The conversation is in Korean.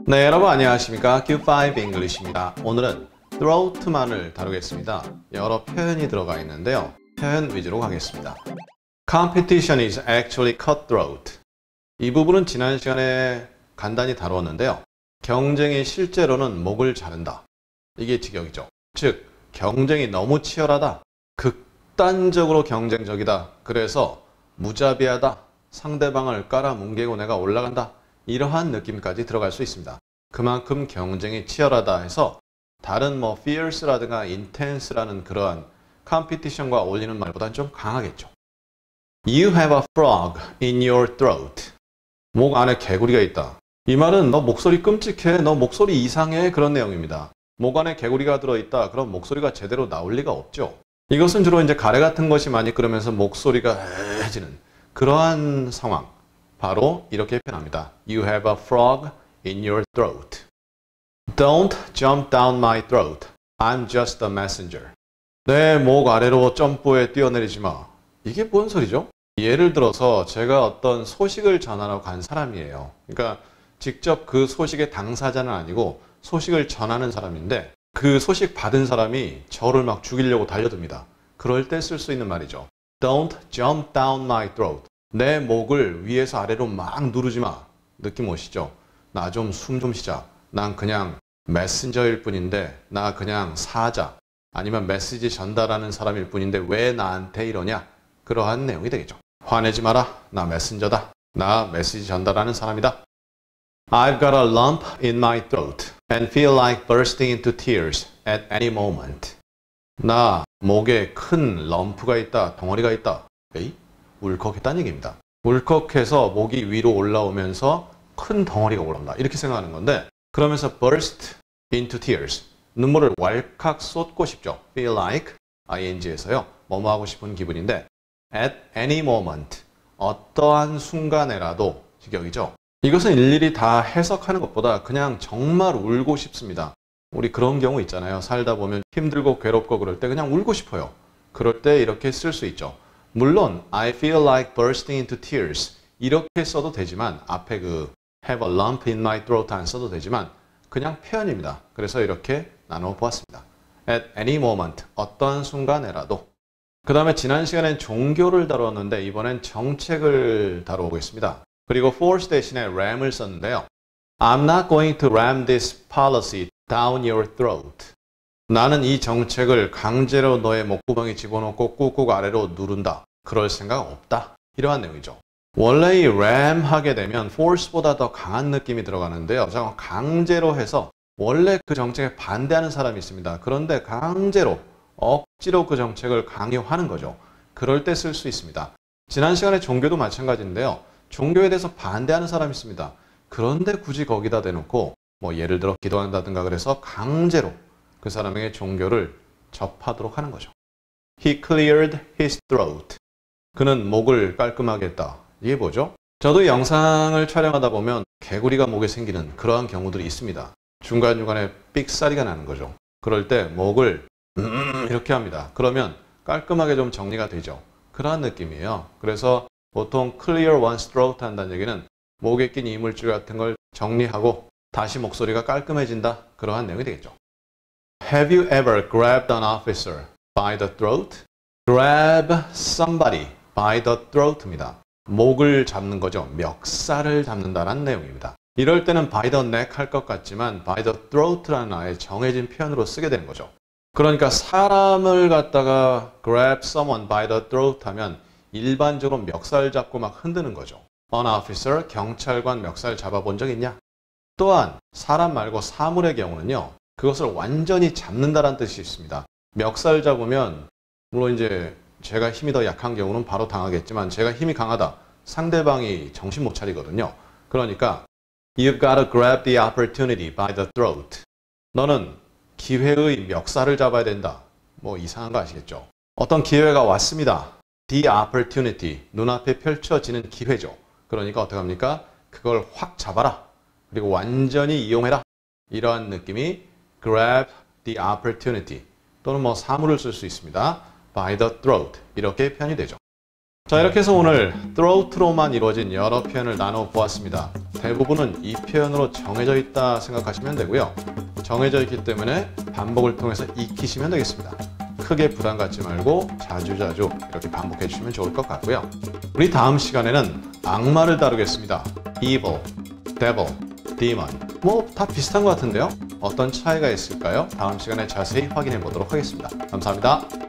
네, 여러분 안녕하십니까? Q5 English입니다. 오늘은 throat만을 다루겠습니다. 여러 표현이 들어가 있는데요. 표현 위주로 가겠습니다. Competition is actually cutthroat. 이 부분은 지난 시간에 간단히 다루었는데요. 경쟁이 실제로는 목을 자른다. 이게 직역이죠. 즉, 경쟁이 너무 치열하다. 극단적으로 경쟁적이다. 그래서 무자비하다. 상대방을 깔아뭉개고 내가 올라간다. 이러한 느낌까지 들어갈 수 있습니다. 그만큼 경쟁이 치열하다 해서 다른 fierce라든가 intense라는 그러한 컴피티션과 어울리는 말보다는 좀 강하겠죠. You have a frog in your throat. 목 안에 개구리가 있다. 이 말은 너 목소리 끔찍해, 너 목소리 이상해 그런 내용입니다. 목 안에 개구리가 들어있다. 그럼 목소리가 제대로 나올 리가 없죠. 이것은 주로 이제 가래 같은 것이 많이 끓으면서 목소리가 해지는 그러한 상황. 바로 이렇게 표현합니다. You have a frog in your throat. Don't jump down my throat. I'm just a messenger. 내 목 아래로 점프해 뛰어내리지 마. 이게 뭔 소리죠? 예를 들어서 제가 어떤 소식을 전하러 간 사람이에요. 그러니까 직접 그 소식의 당사자는 아니고 소식을 전하는 사람인데 그 소식 받은 사람이 저를 막 죽이려고 달려듭니다. 그럴 때 쓸 수 있는 말이죠. Don't jump down my throat. 내 목을 위에서 아래로 막 누르지 마. 느낌 오시죠? 나 좀 숨 좀 쉬자. 난 그냥 메신저일 뿐인데, 나 그냥 사자. 아니면 메시지 전달하는 사람일 뿐인데 왜 나한테 이러냐? 그러한 내용이 되겠죠. 화내지 마라. 나 메신저다. 나 메시지 전달하는 사람이다. I've got a lump in my throat and feel like bursting into tears at any moment. 나 목에 큰 럼프가 있다. 덩어리가 있다. 에이? 울컥했다는 얘기입니다. 울컥해서 목이 위로 올라오면서 큰 덩어리가 올라온다. 이렇게 생각하는 건데 그러면서 burst into tears. 눈물을 왈칵 쏟고 싶죠. feel like, ing에서요. 뭐뭐 하고 싶은 기분인데 at any moment. 어떠한 순간에라도 직역이죠. 이것은 일일이 다 해석하는 것보다 그냥 정말 울고 싶습니다. 우리 그런 경우 있잖아요. 살다 보면 힘들고 괴롭고 그럴 때 그냥 울고 싶어요. 그럴 때 이렇게 쓸 수 있죠. 물론 I feel like bursting into tears 이렇게 써도 되지만 앞에 그 have a lump in my throat 안 써도 되지만 그냥 표현입니다. 그래서 이렇게 나눠 보았습니다. At any moment 어떤 순간에라도. 그 다음에 지난 시간엔 종교를 다루었는데 이번엔 정책을 다뤄보겠습니다. 그리고 force 대신에 ram을 썼는데요. I'm not going to ram this policy down your throat. 나는 이 정책을 강제로 너의 목구멍에 집어넣고 꾹꾹 아래로 누른다. 그럴 생각 없다. 이러한 내용이죠. 원래 이 ram 하게 되면 force보다 더 강한 느낌이 들어가는데요. 강제로 해서 원래 그 정책에 반대하는 사람이 있습니다. 그런데 강제로, 억지로 그 정책을 강요하는 거죠. 그럴 때 쓸 수 있습니다. 지난 시간에 종교도 마찬가지인데요. 종교에 대해서 반대하는 사람이 있습니다. 그런데 굳이 거기다 대놓고 예를 들어 기도한다든가 그래서 강제로 그 사람에게 종교를 접하도록 하는 거죠. He cleared his throat. 그는 목을 깔끔하게 했다. 이게 뭐죠? 저도 영상을 촬영하다 보면 개구리가 목에 생기는 그러한 경우들이 있습니다. 중간중간에 삑사리가 나는 거죠. 그럴 때 목을 이렇게 합니다. 그러면 깔끔하게 좀 정리가 되죠. 그러한 느낌이에요. 그래서 보통 clear one's throat 한다는 얘기는 목에 낀 이물질 같은 걸 정리하고 다시 목소리가 깔끔해진다. 그러한 내용이 되겠죠. Have you ever grabbed an officer by the throat? Grab somebody by the throat입니다. 목을 잡는 거죠. 멱살을 잡는다는 내용입니다. 이럴 때는 by the neck 할 것 같지만 by the throat라는 아예 정해진 표현으로 쓰게 되는 거죠. 그러니까 사람을 갖다가 grab someone by the throat 하면 일반적으로 멱살 잡고 막 흔드는 거죠. An officer, 경찰관 멱살 잡아본 적 있냐? 또한 사람 말고 사물의 경우는요. 그것을 완전히 잡는다라는 뜻이 있습니다. 멱살 잡으면 물론 이제 제가 힘이 더 약한 경우는 바로 당하겠지만 제가 힘이 강하다. 상대방이 정신 못 차리거든요. 그러니까 You've got to grab the opportunity by the throat. 너는 기회의 멱살을 잡아야 된다. 이상한 거 아시겠죠? 어떤 기회가 왔습니다. The opportunity. 눈앞에 펼쳐지는 기회죠. 그러니까 어떻게 합니까? 그걸 확 잡아라. 그리고 완전히 이용해라. 이러한 느낌이 grab the opportunity 또는 사물을 쓸 수 있습니다. by the throat 이렇게 표현이 되죠. 자, 이렇게 해서 오늘 throat로만 이루어진 여러 표현을 나눠보았습니다. 대부분은 이 표현으로 정해져 있다 생각하시면 되고요. 정해져 있기 때문에 반복을 통해서 익히시면 되겠습니다. 크게 부담 갖지 말고 자주자주 이렇게 반복해 주시면 좋을 것 같고요. 우리 다음 시간에는 악마를 다루겠습니다. evil, devil, demon. 뭐 다 비슷한 것 같은데요? 어떤 차이가 있을까요? 다음 시간에 자세히 확인해 보도록 하겠습니다. 감사합니다.